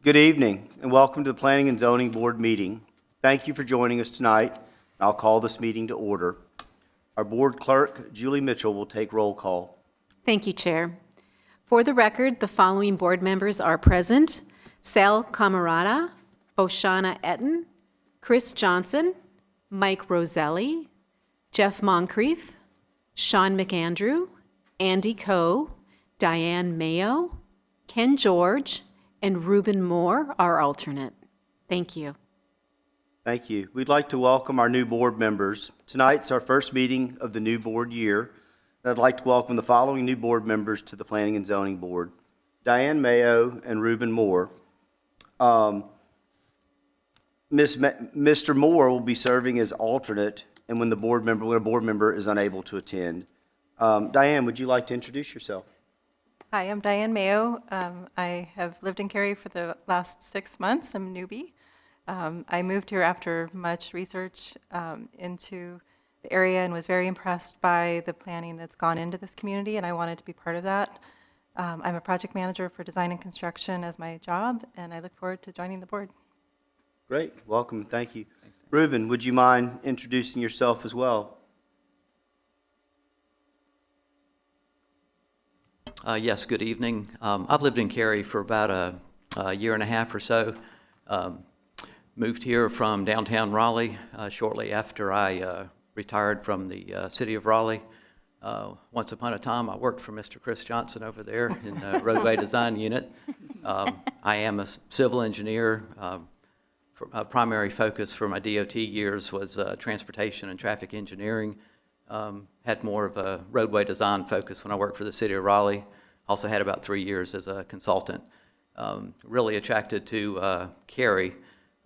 Good evening, and welcome to the Planning and Zoning Board meeting. Thank you for joining us tonight. I'll call this meeting to order. Our board clerk, Julie Mitchell, will take roll call. Thank you, Chair. For the record, the following board members are present: Sal Camarada, Oshana Etten, Chris Johnson, Mike Roselli, Jeff Moncrief, Sean McAndrew, Andy Coe, Diane Mayo, Ken George, and Reuben Moore, our alternate. Thank you. Thank you. We'd like to welcome our new board members. Tonight's our first meeting of the new board year. I'd like to welcome the following new board members to the Planning and Zoning Board: Diane Mayo and Reuben Moore. Mr. Moore will be serving as alternate, and when a board member is unable to attend. Diane, would you like to introduce yourself? Hi, I'm Diane Mayo. I have lived in Cary for the last 6 months. I'm a newbie. I moved here after much research into the area and was very impressed by the planning that's gone into this community, and I wanted to be part of that. I'm a project manager for design and construction as my job, and I look forward to joining the board. Great. Welcome and thank you. Thanks. Reuben, would you mind introducing yourself as well? Yes, good evening. I've lived in Cary for about a year and a half or so. Moved here from downtown Raleigh shortly after I retired from the city of Raleigh. Once upon a time, I worked for Mr. Chris Johnson over there in the roadway design unit. I am a civil engineer. A primary focus for my DOT years was transportation and traffic engineering. Had more of a roadway design focus when I worked for the city of Raleigh. Also had about 3 years as a consultant. Really attracted to Cary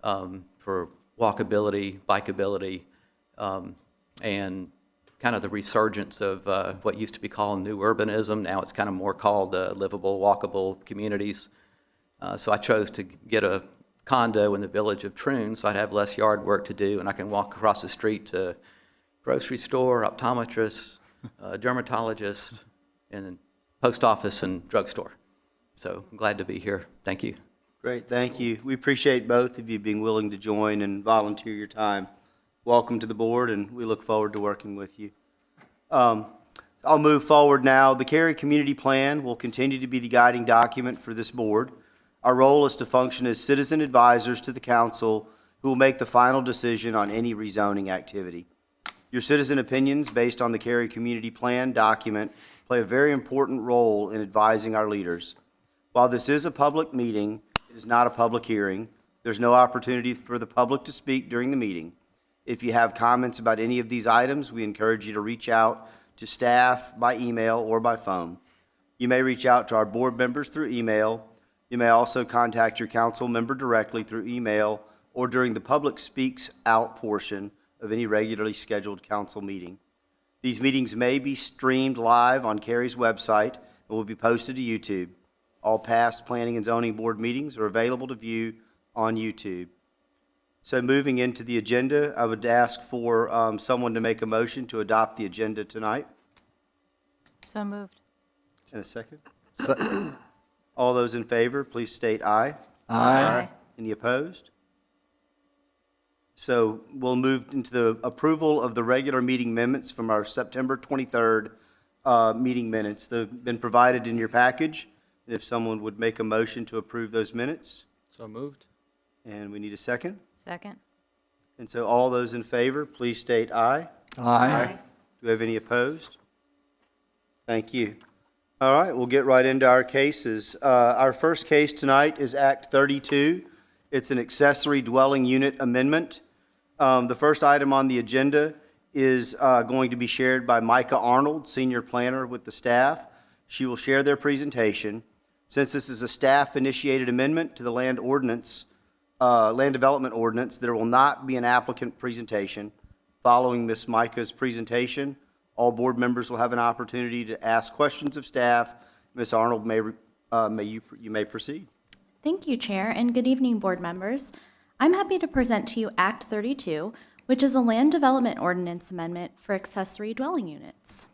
for walkability, bikeability, and kind of the resurgence of what used to be called new urbanism. Now it's kind of more called livable, walkable communities. So I chose to get a condo in the village of Troon, so I'd have less yard work to do, and I can walk across the street to grocery store, optometrist, dermatologist, and then post office and drugstore. So I'm glad to be here. Thank you. Great, thank you. We appreciate both of you being willing to join and volunteer your time. Welcome to the board, and we look forward to working with you. I'll move forward now. The Cary Community Plan will continue to be the guiding document for this board. Our role is to function as citizen advisors to the council who will make the final decision on any rezoning activity. Your citizen opinions based on the Cary Community Plan document play a very important role in advising our leaders. While this is a public meeting, it is not a public hearing. There's no opportunity for the public to speak during the meeting. If you have comments about any of these items, we encourage you to reach out to staff by email or by phone. You may reach out to our board members through email. You may also contact your council member directly through email or during the public speaks out portion of any regularly scheduled council meeting. These meetings may be streamed live on Cary's website and will be posted to YouTube. All past Planning and Zoning Board meetings are available to view on YouTube. So moving into the agenda, I would ask for someone to make a motion to adopt the agenda tonight. So moved. In a second. All those in favor, please state aye. Aye. Any opposed? So we'll move into the approval of the regular meeting minutes from our September 23rd meeting minutes. They've been provided in your package. And if someone would make a motion to approve those minutes. So moved. And we need a second. Second. And so all those in favor, please state aye. Aye. Do we have any opposed? Thank you. All right, we'll get right into our cases. Our first case tonight is Act 32. It's an accessory dwelling unit amendment. The first item on the agenda is going to be shared by Micah Arnold, Senior Planner with the staff. She will share their presentation. Since this is a staff-initiated amendment to the land development ordinance, there will not be an applicant presentation. Following Ms. Micah's presentation, all board members will have an opportunity to ask questions of staff. Ms. Arnold, you may proceed. Thank you, Chair, and good evening, board members. I'm happy to present to you Act 32, which is a land development ordinance amendment for accessory dwelling units.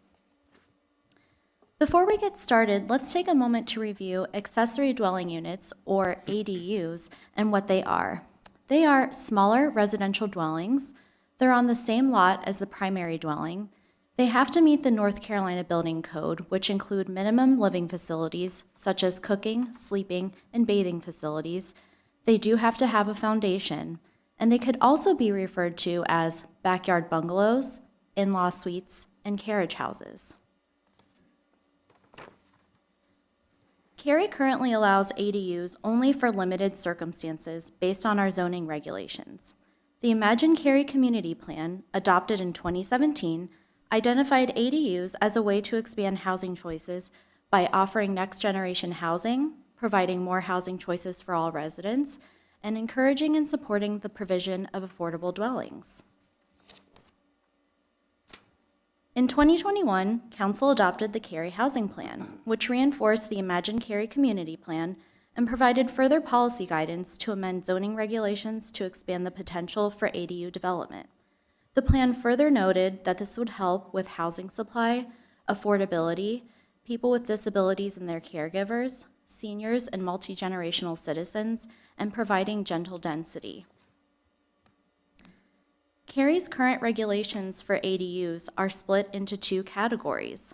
Before we get started, let's take a moment to review accessory dwelling units, or ADUs, and what they are. They are smaller residential dwellings. They're on the same lot as the primary dwelling. They have to meet the North Carolina Building Code, which include minimum living facilities, such as cooking, sleeping, and bathing facilities. They do have to have a foundation, and they could also be referred to as backyard bungalows, in-law suites, and carriage houses. Cary currently allows ADUs only for limited circumstances based on our zoning regulations. The Imagine Cary Community Plan, adopted in 2017, identified ADUs as a way to expand housing choices by offering next-generation housing, providing more housing choices for all residents, and encouraging and supporting the provision of affordable dwellings. In 2021, Council adopted the Cary Housing Plan, which reinforced the Imagine Cary Community Plan and provided further policy guidance to amend zoning regulations to expand the potential for ADU development. The plan further noted that this would help with housing supply, affordability, people with disabilities and their caregivers, seniors and multi-generational citizens, and providing gentle density. Cary's current regulations for ADUs are split into two categories: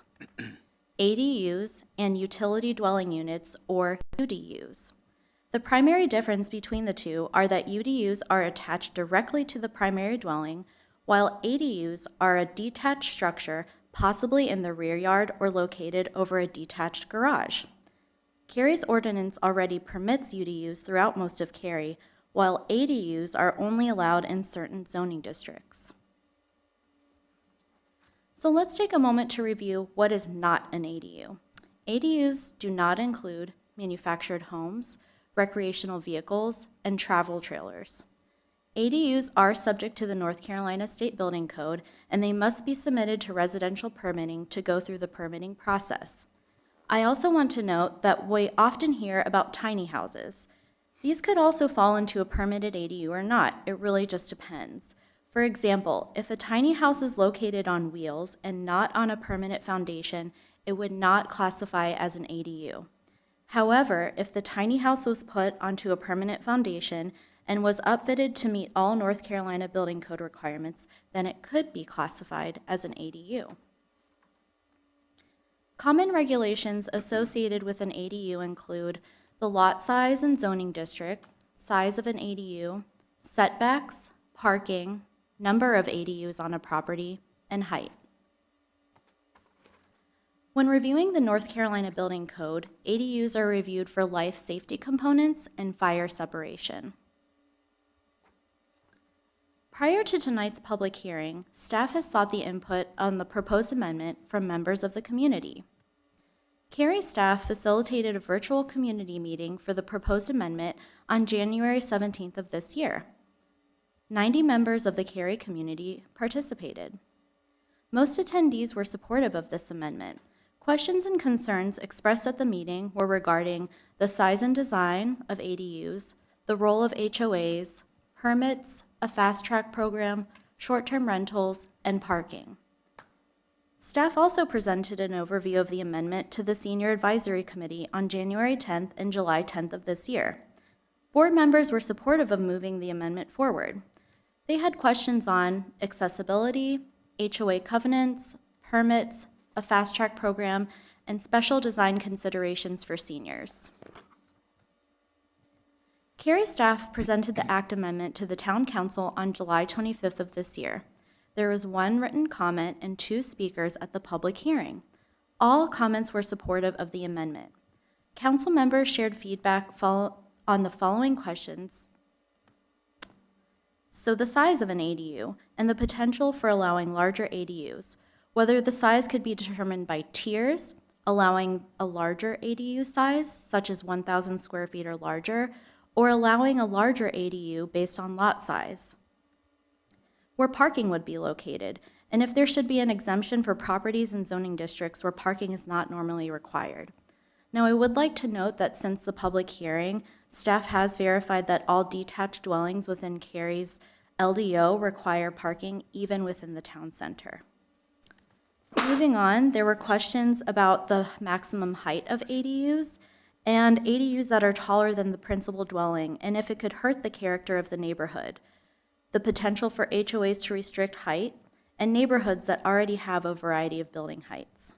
ADUs and utility dwelling units, or UDUs. The primary difference between the two are that UDUs are attached directly to the primary dwelling, while ADUs are a detached structure, possibly in the rear yard or located over a detached garage. Cary's ordinance already permits UDUs throughout most of Cary, while ADUs are only allowed in certain zoning districts. So let's take a moment to review what is not an ADU. ADUs do not include manufactured homes, recreational vehicles, and travel trailers. ADUs are subject to the North Carolina State Building Code, and they must be submitted to residential permitting to go through the permitting process. I also want to note that we often hear about tiny houses. These could also fall into a permitted ADU or not. It really just depends. For example, if a tiny house is located on wheels and not on a permanent foundation, it would not classify as an ADU. However, if the tiny house was put onto a permanent foundation and was upfitted to meet all North Carolina building code requirements, then it could be classified as an ADU. Common regulations associated with an ADU include the lot size and zoning district, size of an ADU, setbacks, parking, number of ADUs on a property, and height. When reviewing the North Carolina Building Code, ADUs are reviewed for life safety components and fire separation. Prior to tonight's public hearing, staff has sought the input on the proposed amendment from members of the community. Cary staff facilitated a virtual community meeting for the proposed amendment on January 17th of this year. 90 members of the Cary community participated. Most attendees were supportive of this amendment. Questions and concerns expressed at the meeting were regarding the size and design of ADUs, the role of HOAs, permits, a fast-track program, short-term rentals, and parking. Staff also presented an overview of the amendment to the Senior Advisory Committee on January 10th and July 10th of this year. Board members were supportive of moving the amendment forward. They had questions on accessibility, HOA covenants, permits, a fast-track program, and special design considerations for seniors. Cary staff presented the Act Amendment to the Town Council on July 25th of this year. There was one written comment and 2 speakers at the public hearing. All comments were supportive of the amendment. Council members shared feedback on the following questions. So the size of an ADU and the potential for allowing larger ADUs, whether the size could be determined by tiers, allowing a larger ADU size, such as 1,000 square feet or larger, or allowing a larger ADU based on lot size. Where parking would be located, and if there should be an exemption for properties in zoning districts where parking is not normally required. Now, I would like to note that since the public hearing, staff has verified that all detached dwellings within Cary's LDO require parking even within the town center. Moving on, there were questions about the maximum height of ADUs and ADUs that are taller than the principal dwelling, and if it could hurt the character of the neighborhood, the potential for HOAs to restrict height, and neighborhoods that already have a variety of building heights.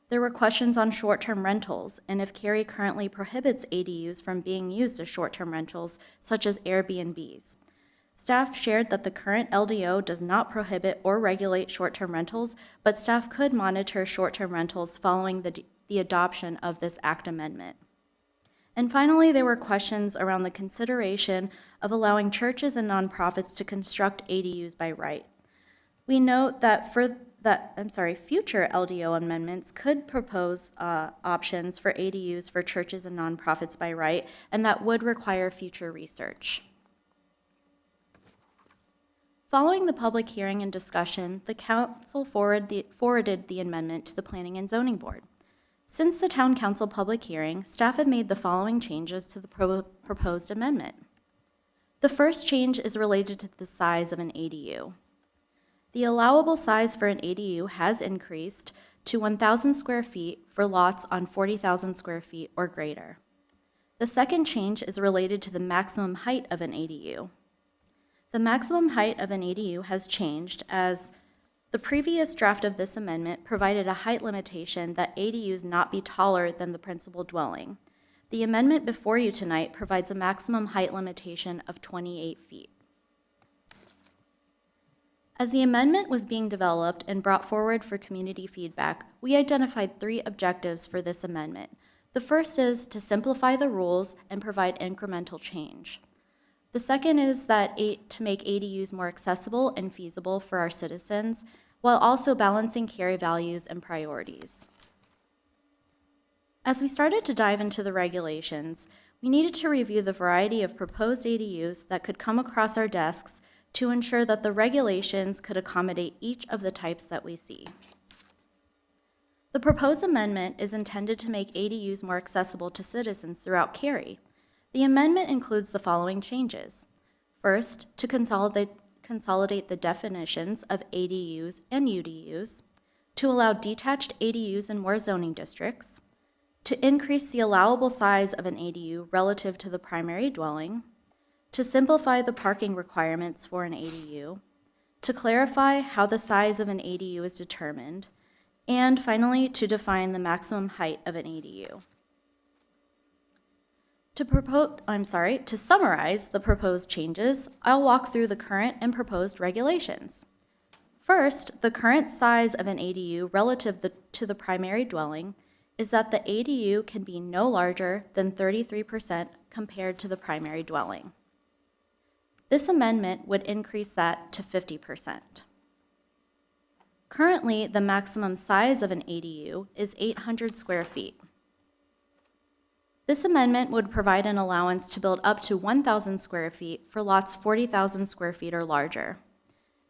There were questions on short-term rentals, and if Cary currently prohibits ADUs from being used as short-term rentals, such as Airbnbs. Staff shared that the current LDO does not prohibit or regulate short-term rentals, but staff could monitor short-term rentals following the adoption of this Act Amendment. And finally, there were questions around the consideration of allowing churches and nonprofits to construct ADUs by right. We note that future LDO amendments could propose options for ADUs for churches and nonprofits by right, and that would require future research. Following the public hearing and discussion, the council forwarded the amendment to the Planning and Zoning Board. Since the Town Council public hearing, staff have made the following changes to the proposed amendment. The first change is related to the size of an ADU. The allowable size for an ADU has increased to 1,000 square feet for lots on 40,000 square feet or greater. The second change is related to the maximum height of an ADU. The maximum height of an ADU has changed as the previous draft of this amendment provided a height limitation that ADUs not be taller than the principal dwelling. The amendment before you tonight provides a maximum height limitation of 28 feet. As the amendment was being developed and brought forward for community feedback, we identified 3 objectives for this amendment. The first is to simplify the rules and provide incremental change. The second is to make ADUs more accessible and feasible for our citizens, while also balancing Cary values and priorities. As we started to dive into the regulations, we needed to review the variety of proposed ADUs that could come across our desks to ensure that the regulations could accommodate each of the types that we see. The proposed amendment is intended to make ADUs more accessible to citizens throughout Cary. The amendment includes the following changes. First, to consolidate the definitions of ADUs and UDUs, to allow detached ADUs in more zoning districts, to increase the allowable size of an ADU relative to the primary dwelling, to simplify the parking requirements for an ADU, to clarify how the size of an ADU is determined, and finally, to define the maximum height of an ADU. To summarize the proposed changes, I'll walk through the current and proposed regulations. First, the current size of an ADU relative to the primary dwelling is that the ADU can be no larger than 33% compared to the primary dwelling. This amendment would increase that to 50%. Currently, the maximum size of an ADU is 800 square feet. This amendment would provide an allowance to build up to 1,000 square feet for lots 40,000 square feet or larger.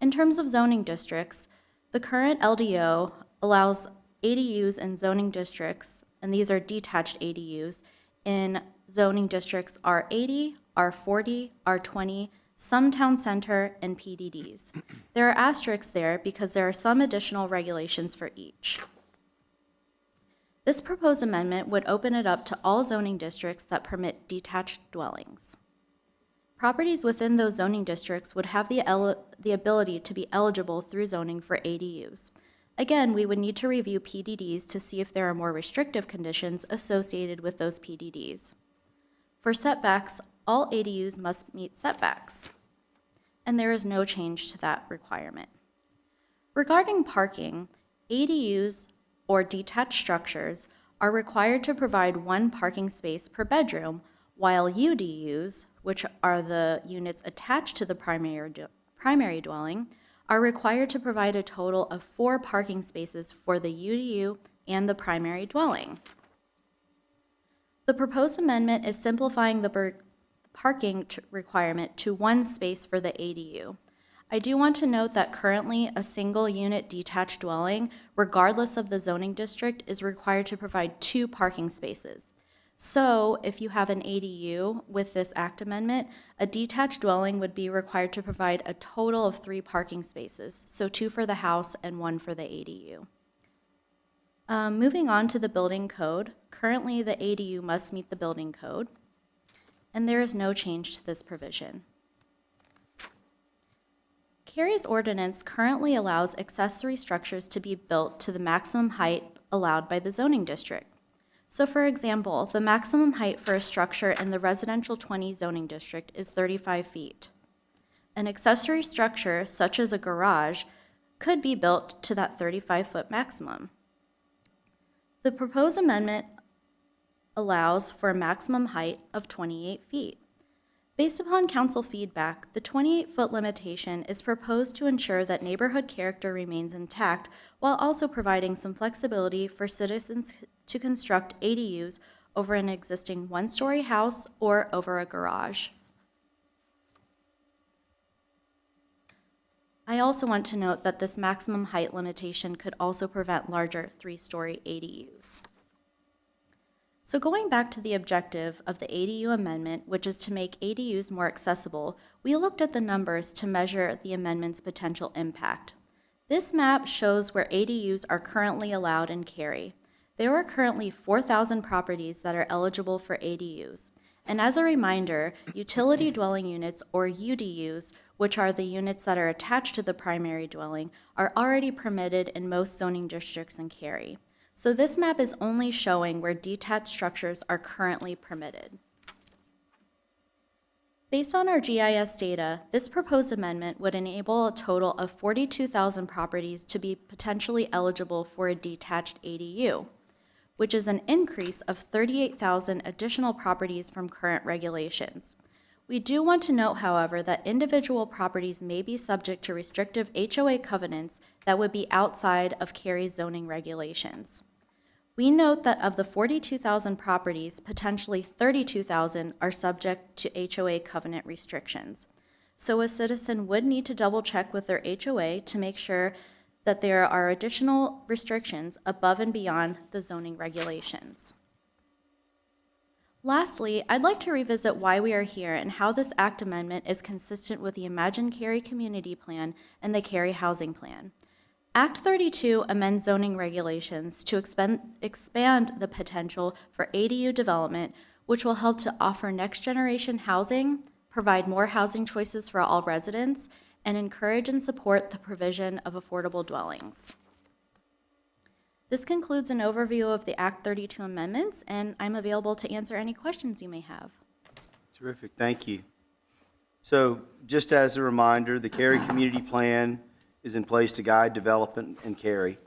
In terms of zoning districts, the current LDO allows ADUs in zoning districts, and these are detached ADUs, in zoning districts R80, R40, R20, some town center, and PDDs. There are asterisks there because there are some additional regulations for each. This proposed amendment would open it up to all zoning districts that permit detached dwellings. Properties within those zoning districts would have the ability to be eligible through zoning for ADUs. Again, we would need to review PDDs to see if there are more restrictive conditions associated with those PDDs. For setbacks, all ADUs must meet setbacks, and there is no change to that requirement. Regarding parking, ADUs or detached structures are required to provide one parking space per bedroom, while UDUs, which are the units attached to the primary dwelling, are required to provide a total of 4 parking spaces for the UDU and the primary dwelling. The proposed amendment is simplifying the parking requirement to 1 space for the ADU. I do want to note that currently a single unit detached dwelling, regardless of the zoning district, is required to provide 2 parking spaces. So if you have an ADU with this Act amendment, a detached dwelling would be required to provide a total of 3 parking spaces, so 2 for the house and 1 for the ADU. Moving on to the building code, currently the ADU must meet the building code, and there is no change to this provision. Cary's ordinance currently allows accessory structures to be built to the maximum height allowed by the zoning district. So for example, the maximum height for a structure in the residential 20 zoning district is 35 feet. An accessory structure, such as a garage, could be built to that 35-foot maximum. The proposed amendment allows for a maximum height of 28 feet. Based upon council feedback, the 28-foot limitation is proposed to ensure that neighborhood character remains intact while also providing some flexibility for citizens to construct ADUs over an existing 1-story house or over a garage. I also want to note that this maximum height limitation could also prevent larger 3-story ADUs. So going back to the objective of the ADU amendment, which is to make ADUs more accessible, we looked at the numbers to measure the amendment's potential impact. This map shows where ADUs are currently allowed in Cary. There are currently 4,000 properties that are eligible for ADUs. And as a reminder, utility dwelling units, or UDUs, which are the units that are attached to the primary dwelling, are already permitted in most zoning districts in Cary. So this map is only showing where detached structures are currently permitted. Based on our GIS data, this proposed amendment would enable a total of 42,000 properties to be potentially eligible for a detached ADU, which is an increase of 38,000 additional properties from current regulations. We do want to note, however, that individual properties may be subject to restrictive HOA covenants that would be outside of Cary's zoning regulations. We note that of the 42,000 properties, potentially 32,000 are subject to HOA covenant restrictions. So a citizen would need to double check with their HOA to make sure that there are additional restrictions above and beyond the zoning regulations. Lastly, I'd like to revisit why we are here and how this Act amendment is consistent with the Imagine Cary Community Plan and the Cary Housing Plan. Act 32 amends zoning regulations to expand the potential for ADU development, which will help to offer next-generation housing, provide more housing choices for all residents, and encourage and support the provision of affordable dwellings. This concludes an overview of the Act 32 amendments, and I'm available to answer any questions you may have. Terrific, thank you. So just as a reminder, the Cary Community Plan is in place to guide development in Cary.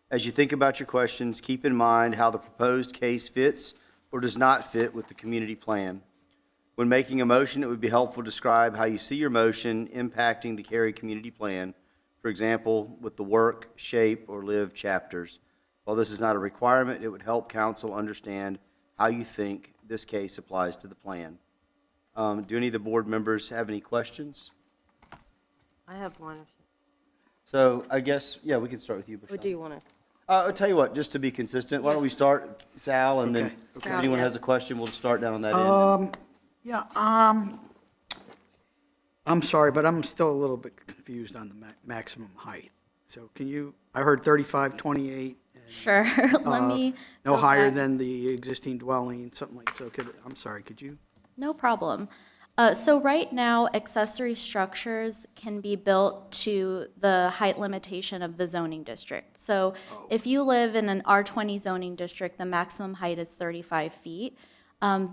As you think about your questions, keep in mind how the proposed case fits or does not fit with the community plan. When making a motion, it would be helpful to describe how you see your motion impacting the Cary Community Plan, for example, with the work, shape, or live chapters. While this is not a requirement, it would help council understand how you think this case applies to the plan. Do any of the board members have any questions? I have one. So I guess, yeah, we can start with you, Or Bashar. do you want to? I'll tell you what, just to be consistent, why don't we start, Sal, and then Okay. if Sal, anyone yeah. has a question, we'll start down on that end. Yeah, I'm sorry, but I'm still a little bit confused on the maximum height. So can you, I heard 35, 28, and Sure, let me. no go higher back. than the existing dwelling, something like, so I'm sorry, could you? No problem. So right now, accessory structures can be built to the height limitation of the zoning district. So if you live in an R20 zoning district, the maximum height is 35 feet.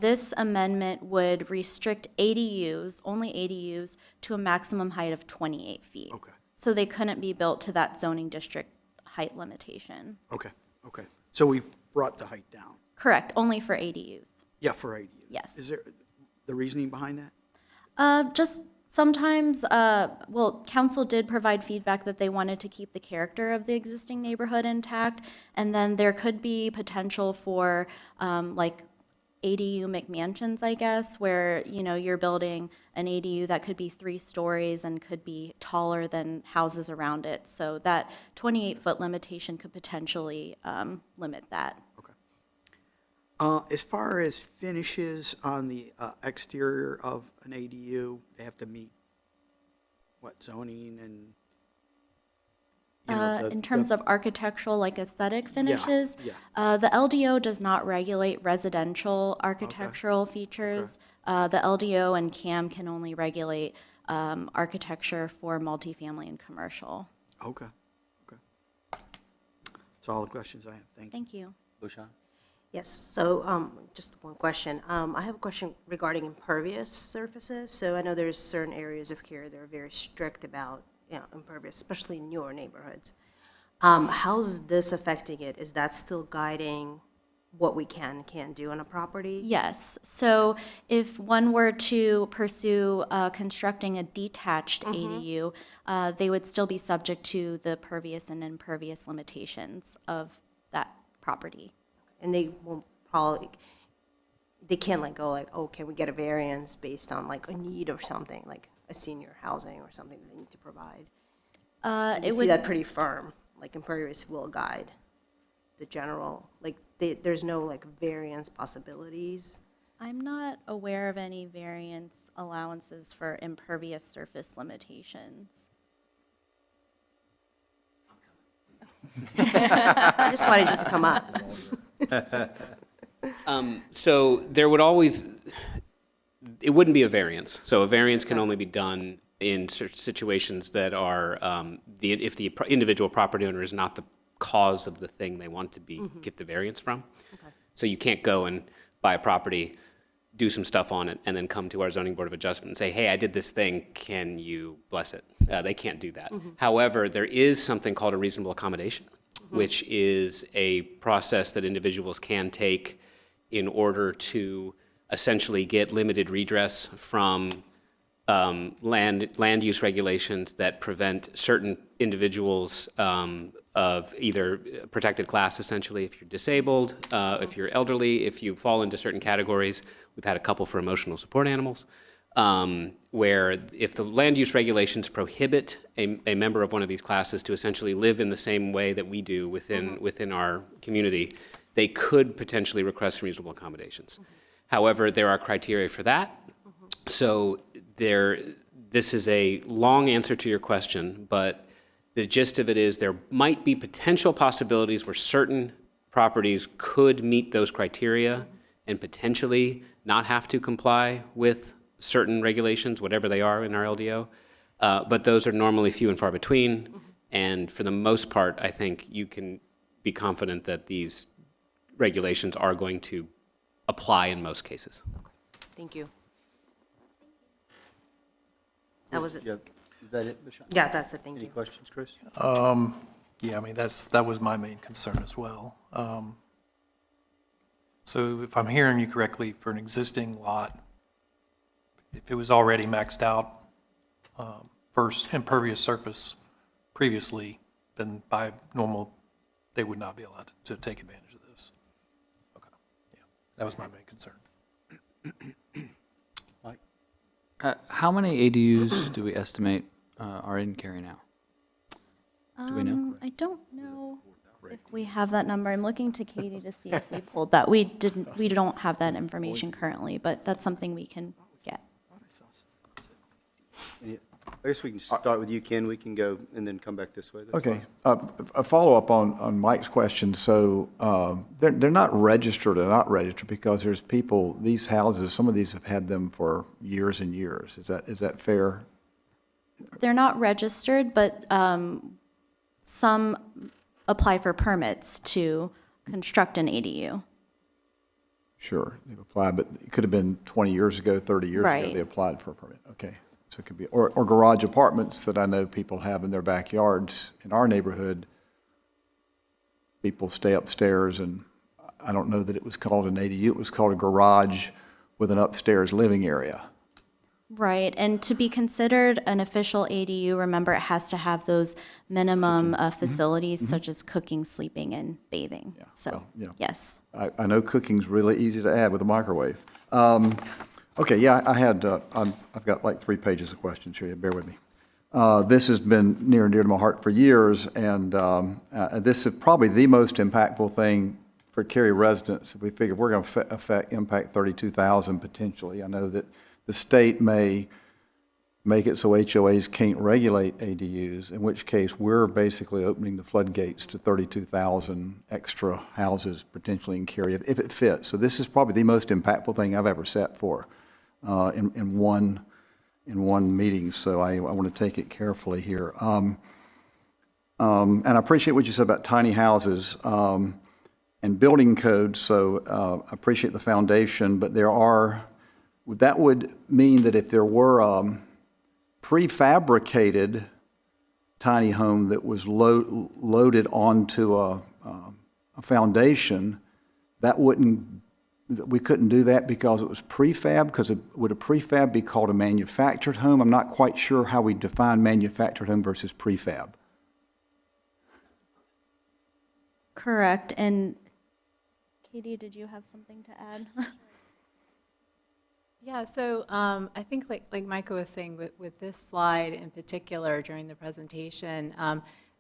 This amendment would restrict ADUs, only ADUs, to a maximum height of 28 feet. Okay. So they couldn't be built to that zoning district height limitation. Okay, okay. So we've brought the height down? Correct, only for ADUs. Yeah, for ADU. Yes. Is there the reasoning behind that? Just sometimes, well, council did provide feedback that they wanted to keep the character of the existing neighborhood intact, and then there could be potential for, like, ADU McMansions, I guess, where, you know, you're building an ADU that could be 3 stories and could be taller than houses around it. So that 28-foot limitation could potentially limit that. As far as finishes on the exterior of an ADU, they have to meet, what, zoning and, you know, In terms of architectural, like aesthetic finishes, yeah. the LDO does not regulate residential architectural features. The LDO and CAM can only regulate architecture for multifamily and commercial. Okay, okay. That's all the questions I have. Thank you. Thank you. Bashar? Yes, so just one question. I have a question regarding impervious surfaces. So I know there's certain areas of Cary that are very strict about, you know, impervious, especially in newer neighborhoods. How's this affecting it? Is that still guiding what we can and can't do on a property? Yes. So if one were to pursue constructing a detached ADU, they would still be subject to the pervious and impervious limitations of that property. And they won't probably, they can't like go like, oh, can we get a variance based on like a need or something, like a senior housing or something that they need to provide? You It see would, that pretty firm, like impervious will guide the general, like there's no like variance possibilities. I'm not aware of any variance allowances for impervious surface limitations. I just wanted you to come up. So there would always, it wouldn't be a variance. So a variance can only be done in situations that are, if the individual property owner is not the cause of the thing they want to be, get the variance from. So you can't go and buy a property, do some stuff on it, and then come to our zoning board of adjustment and say, hey, I did this thing, can you bless it? They can't do that. However, there is something called a reasonable accommodation, which is a process that individuals can take in order to essentially get limited redress from land use regulations that prevent certain individuals of either protected class, essentially, if you're disabled, if you're elderly, if you fall into certain categories. We've had a couple for emotional support animals. where if the land use regulations prohibit a member of one of these classes to essentially live in the same way that we do within our community, they could potentially request reasonable accommodations. However, there are criteria for that. So this is a long answer to your question, but the gist of it is there might be potential possibilities where certain properties could meet those criteria and potentially not have to comply with certain regulations, whatever they are in our LDO. But those are normally few and far between. And for the most part, I think you can be confident that these regulations are going to apply in most cases. Thank you. That was it. Is that it, Bashar? Yeah, that's it. Thank Any you. questions, Chris? Yeah, I mean, that was my main concern as well. So if I'm hearing you correctly, for an existing lot, if it was already maxed out for impervious surface previously, then by normal, they would not be allowed to take advantage of this. Okay, yeah, that was my main concern. Mike? How many ADUs do we estimate are in Cary now? Do we know? I don't know if we have that number. I'm looking to Katie to see if we pulled that. We don't have that information currently, but that's something we can get. I guess we can start with you, Ken. We can go and then come back this way. That's Okay. fine. A follow-up on Mike's question. So they're not registered or not registered because there's people, these houses, some of these have had them for years and years. Is that fair? They're not registered, but some apply for permits to construct an ADU. Sure, they've applied, but it could have been 20 years ago, 30 years ago, Right. they applied for a permit. Okay. So it could be, or garage apartments that I know people have in their backyards. In our neighborhood, people stay upstairs, and I don't know that it was called an ADU, it was called a garage with an upstairs living area. Right, and to be considered an official ADU, remember it has to have those minimum facilities such as cooking, sleeping, and bathing. Yeah, So, well, yeah. yes. I know cooking's really easy to add with a microwave. Okay, yeah, I've got like 3 pages of questions here, bear with me. This has been near and dear to my heart for years, and this is probably the most impactful thing for Cary residents. If we figure we're going to impact 32,000 potentially. I know that the state may make it so HOAs can't regulate ADUs, in which case we're basically opening the floodgates to 32,000 extra houses potentially in Cary, if it fits. So this is probably the most impactful thing I've ever set for in one meeting, so I want to take it carefully here. And I appreciate what you said about tiny houses and building codes, so I appreciate the foundation, but that would mean that if there were prefabricated tiny home that was loaded onto a foundation, we couldn't do that because it was prefab? Because would a prefab be called a manufactured home? I'm not quite sure how we define manufactured home versus prefab. Correct, and Katie, did you have something to add? Yeah, so I think like Micah was saying with this slide in particular during the presentation,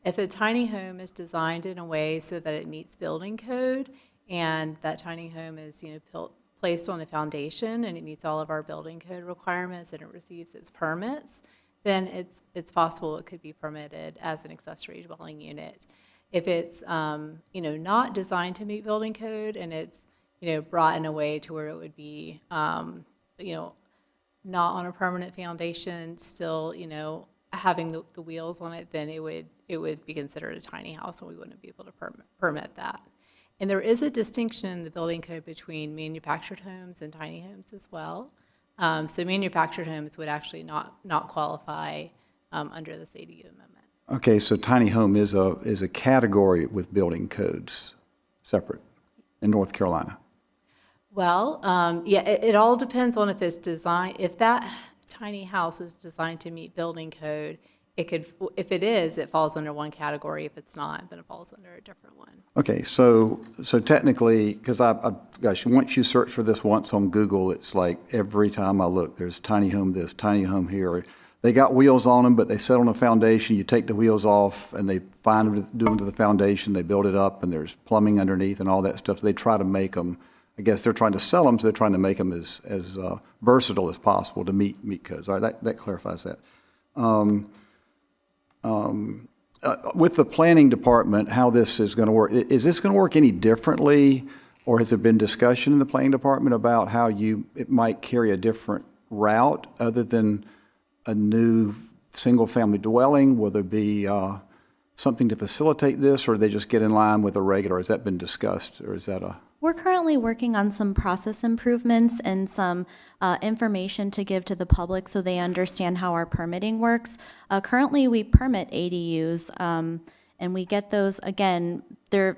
if a tiny home is designed in a way so that it meets building code and that tiny home is placed on a foundation and it meets all of our building code requirements and it receives its permits, then it's possible it could be permitted as an accessory dwelling unit. If it's not designed to meet building code and it's brought in a way to where it would be not on a permanent foundation, still, having the wheels on it, then it would be considered a tiny house, and we wouldn't be able to permit that. And there is a distinction in the building code between manufactured homes and tiny homes as well. So manufactured homes would actually not qualify under this ADU amendment. Okay, so tiny home is a category with building codes, separate, in North Carolina. Well, yeah, it all depends on if it's designed, if that tiny house is designed to meet building code it could, if it is, it falls under one category. If it's not, then it falls under a different one. Okay, so technically, because gosh, once you search for this once on Google, it's like every time I look, there's tiny home this, tiny home here. They got wheels on them, but they sit on a foundation. You take the wheels off, and they find them, do them to the foundation. They build it up, and there's plumbing underneath and all that stuff. So they try to make them. I guess they're trying to sell them, so they're trying to make them as versatile as possible to meet codes. All right, that clarifies that. With the planning department, how this is going to work, is this going to work any differently, or has there been discussion in the planning department about how it might carry a different route other than a new single-family dwelling? Will there be something to facilitate this, or they just get in line with a regular? Has that been discussed, or is that a? We're currently working on some process improvements and some information to give to the public so they understand how our permitting works. Currently, we permit ADUs, and we get those, again, they're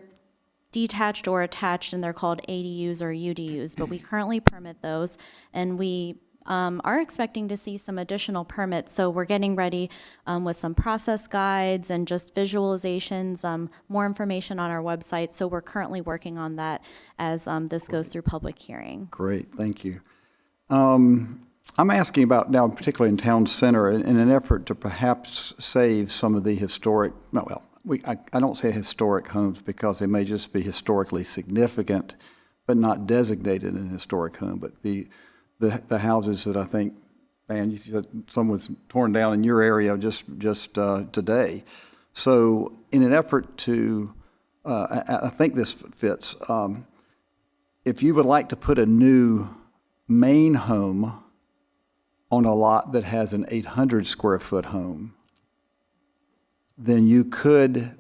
detached or attached, and they're called ADUs or UDUs, but we currently permit those, and we are expecting to see some additional permits. So we're getting ready with some process guides and just visualizations, more information on our website. So we're currently working on that as this goes through public hearing. Great, thank you. I'm asking about now, particularly in town center, in an effort to perhaps save some of the historic, I don't say historic homes because they may just be historically significant, but not designated an historic home. But the houses that I think, man, you said some was torn down in your area just today. So in an effort to, I think this fits, if you would like to put a new main home on a lot that has an 800 square foot home, then you could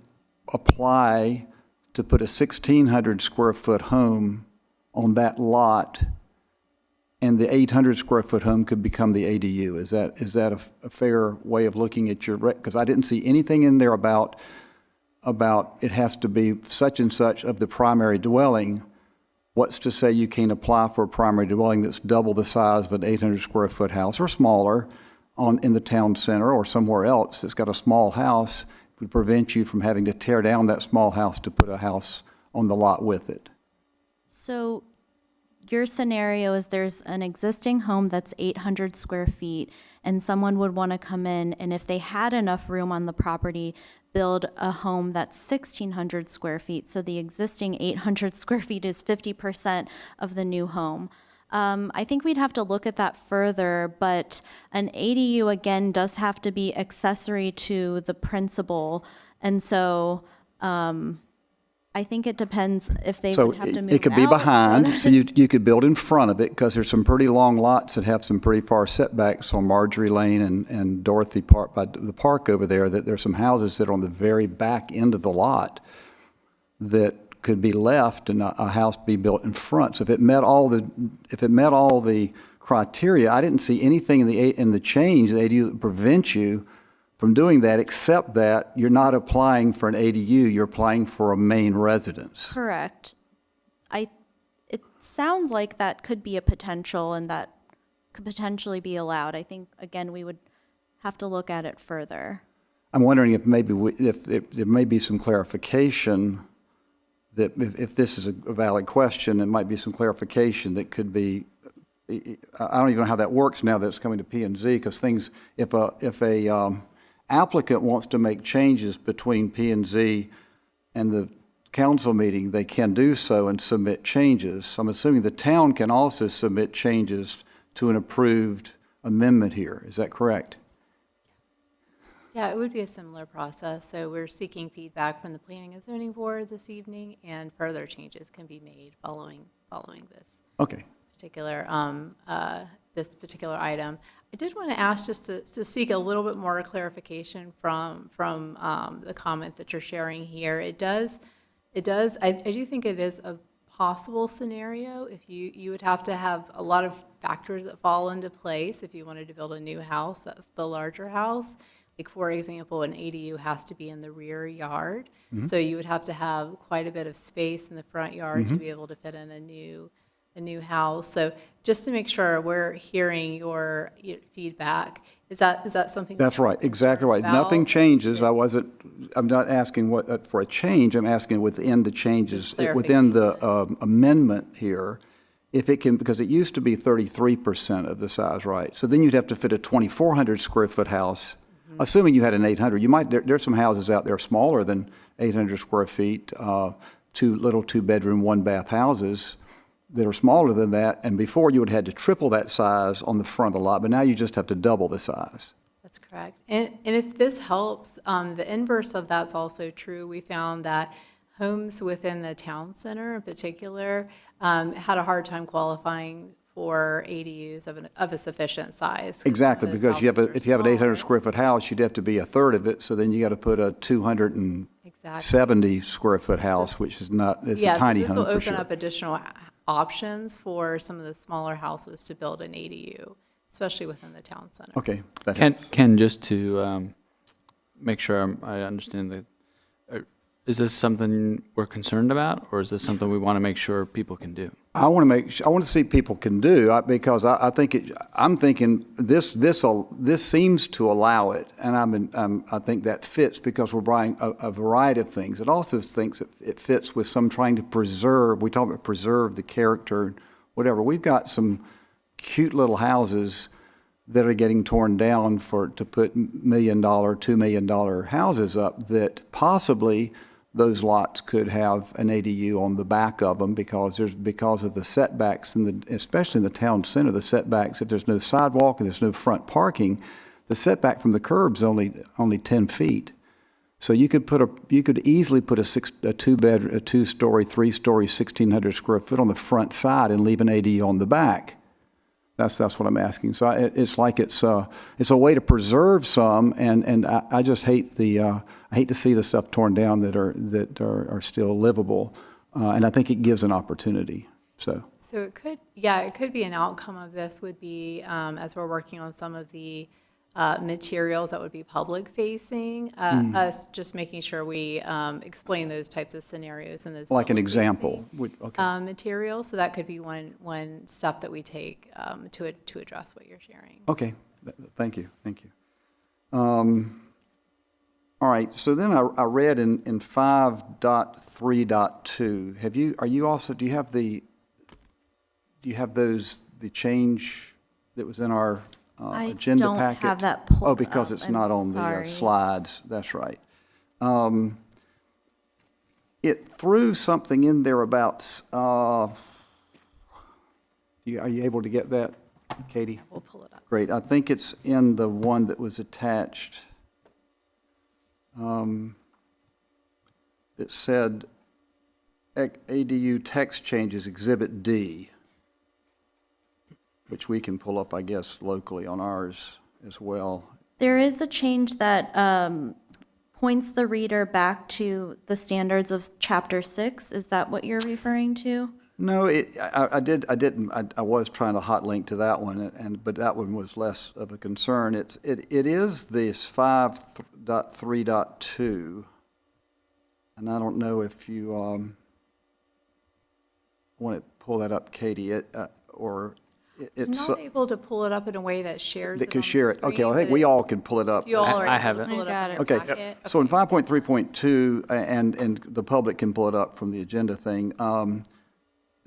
apply to put a 1,600 square foot home on that lot, and the 800 square foot home could become the ADU. Is that a fair way of looking at your, because I didn't see anything in there about it has to be such and such of the primary dwelling. What's to say you can't apply for a primary dwelling that's double the size of an 800 square foot house or smaller in the town center or somewhere else that's got a small house? It would prevent you from having to tear down that small house to put a house on the lot with it. So your scenario is there's an existing home that's 800 square feet, and someone would want to come in, and if they had enough room on the property, build a home that's 1,600 square feet. So the existing 800 square feet is 50% of the new home. I think we'd have to look at that further, but an ADU, again, does have to be accessory to the principal, and so I think it depends if they would have to move out. So it could be behind, so you could build in front of it, because there's some pretty long lots that have some pretty far setbacks on Marjorie Lane and Dorothy Park, by the park over there, that there's some houses that are on the very back end of the lot that could be left and a house be built in front. So if it met all the criteria, I didn't see anything in the change, the ADU, that prevents you from doing that, except that you're not applying for an ADU, you're applying for a main residence. Correct. It sounds like that could be a potential, and that could potentially be allowed. I think, again, we would have to look at it further. I'm wondering if maybe if there may be some clarification, that if this is a valid question, it might be some clarification that could be, I don't even know how that works now that it's coming to P&Z, because things, if a applicant wants to make changes between P&Z and the council meeting, they can do so and submit changes. So I'm assuming the town can also submit changes to an approved amendment here. Is that correct? Yeah, it would be a similar process. So we're seeking feedback from the Planning and Zoning Board this evening, and further changes can be made following this. Okay. This particular item. I did want to ask just to seek a little bit more clarification from the comment that you're sharing here. I do think it is a possible scenario if you would have to have a lot of factors that fall into place if you wanted to build a new house, that's the larger house. Like, for example, an ADU has to be in the rear yard. Mm-hmm. So you would have to have quite a bit of space in the front yard mm-hmm. to be able to fit in a new house. So just to make sure we're hearing your feedback, Is that something? That's right, exactly right. Nothing about? changes. I'm not asking for a change, I'm asking within the changes, Just within the amendment here, if it can, because it used to be 33% of the size, right? So then you'd have to fit a 2,400 square foot house, assuming you had an 800. You might, there's some houses out there smaller than 800 square feet, two-bedroom, one-bath houses that are smaller than that, and before you would have had to triple that size on the front of the lot, but now you just have to double the size. That's correct. And if this helps, the inverse of that's also true. We found that homes within the town center in particular had a hard time qualifying for ADUs of a sufficient size. Exactly, Those because if you have an houses are 800 smaller. square foot house, you'd have to be a third of it, so then you got to put a 270 square foot house, which is not, it's a tiny This home will for open sure. up additional options for some of the smaller houses to build an ADU, especially within the town center. Okay, that helps. Ken, just to make sure I understand is this something we're concerned about, or is this something we want to make sure people can do? I want to see people can do, because I'm thinking this seems to allow it, and I think that fits because we're buying a variety of things. It also thinks it fits with some trying to preserve, we talk about preserve the character, whatever. We've got some cute little houses that are getting torn down to put $1 million, $2 million houses up that possibly those lots could have an ADU on the back of them because of the setbacks, especially in the town center, the setbacks. If there's no sidewalk and there's no front parking, the setback from the curb's only 10 feet. So you could easily put a two-story, three-story, 1,600 square foot on the front side and leave an ADU on the back. That's what I'm asking. So it's like it's a way to preserve some, and I just hate I hate to see the stuff torn down that are still livable, and I think it gives an opportunity. So it could be an outcome of this would be, as we're working on some of the materials that would be public facing, us just making sure we explain those types of scenarios and those. like an public example. facing, material, so that could be one step that we take to address what you're sharing. Okay, thank you. All right, so then I read in 5.3.2, do you have the change that was in our agenda don't packet? have that pulled Oh, because up. it's I'm not on the sorry. slides, that's right. It threw something in there about, are you able to get that, Katie? We'll pull it up. Great, I think it's in the one that was attached. It said ADU text changes Exhibit D, which we can pull up, I guess, locally on ours as well. There is a change that points the reader back to the standards of Chapter 6. Is that what you're referring to? No, I was trying to hot link to that one, but that one was less of a concern. It is this 5.3.2, and I don't know if you want to pull that up, Katie, I'm not able to pull it up in a way that shares that it could on the share it. Okay, screen, well, I think but we all can pull it up. if you all are I have able to it. pull it up in your Okay, packet. so in 5.3.2, and the public can pull it up from the agenda thing,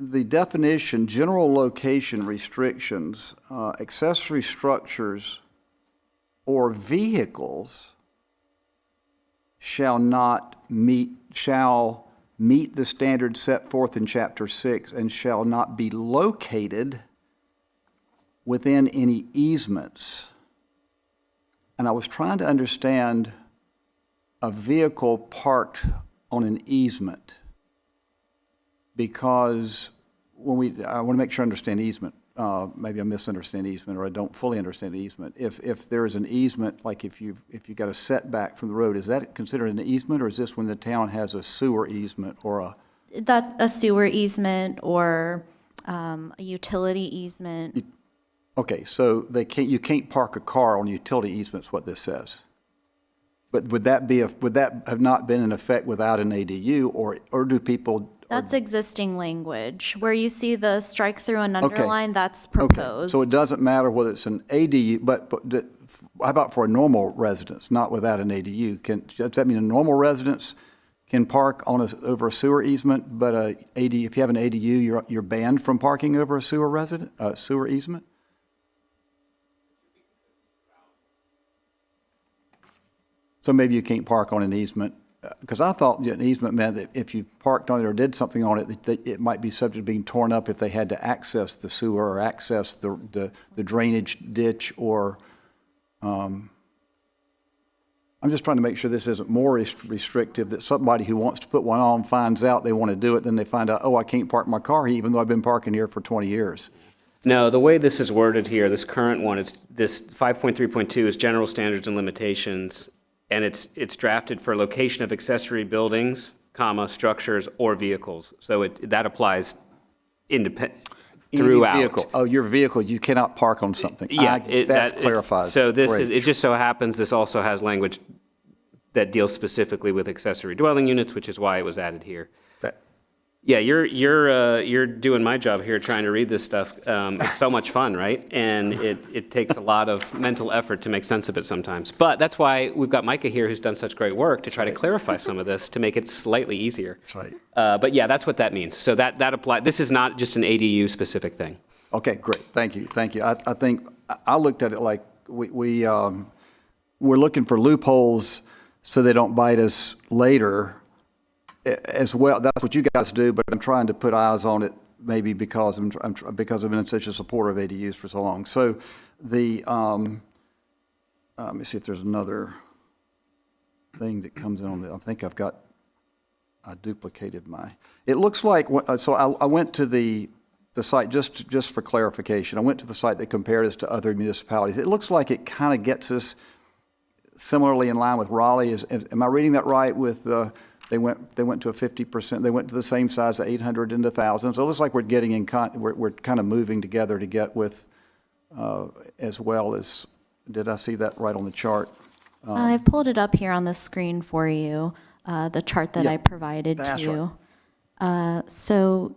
the definition, general location restrictions, accessory structures or vehicles shall meet the standards set forth in Chapter 6 and shall not be located within any easements. And I was trying to understand a vehicle parked on an easement, because I want to make sure I understand easement. Maybe I misunderstand easement, or I don't fully understand easement. If there is an easement, like if you've got a setback from the road, is that considered an easement, or is this when the town has a sewer easement or A sewer easement or a utility easement. Okay, so you can't park a car on a utility easement is what this says. But would that have not been in effect without an ADU, or That's existing language. Where you see the strike through and underline, that's proposed. So it doesn't matter whether it's an ADU, but how about for a normal residence, not without an ADU? Does that mean a normal residence can park over a sewer easement, but if you have an ADU, you're banned from parking over a sewer easement? So maybe you can't park on an easement, because I thought an easement meant that if you parked on it or did something on it, that it might be subject to being torn up if they had to access the sewer or access the drainage ditch or, I'm just trying to make sure this isn't more restrictive, that somebody who wants to put one on finds out they want to do it, then they find out, oh, I can't park my car here even though I've been parking here for 20 years. No, the way this is worded here, this current one, this 5.3.2 is general standards and limitations, and it's drafted for location of accessory buildings, comma, structures, or vehicles. So that applies throughout. Vehicle. Oh, your vehicle, you cannot park on something. Yeah, that clarifies. So this Great. is, it just so happens this also has language that deals specifically with accessory dwelling units, which is why it was added here. Yeah, you're doing my job here trying to read this stuff. It's so much fun, right? And it takes a lot of mental effort to make sense of it sometimes. But that's why we've got Micah here who's done such great work to try to clarify some of this to make it slightly easier. That's right. But yeah, that's what that means. So that applies. This is not just an ADU specific thing. Okay, great. Thank you. I think I looked at it like we're looking for loopholes so they don't bite us later as well. That's what you guys do, but I'm trying to put eyes on it maybe because because I've been such a supporter of ADUs for so long. So let me see if there's another thing that comes in on the, I think I duplicated it looks like, so I went to the site, just for clarification, I went to the site that compared us to other municipalities. It looks like it kind of gets us similarly in line with Raleigh. Am I reading that right with they went to a 50%, they went to the same size, 800 into 1,000. So it looks like we're getting we're kind of moving together to get with, as well as, did I see that right on the chart? I've pulled it up here on the screen for you, the chart that I provided to you. So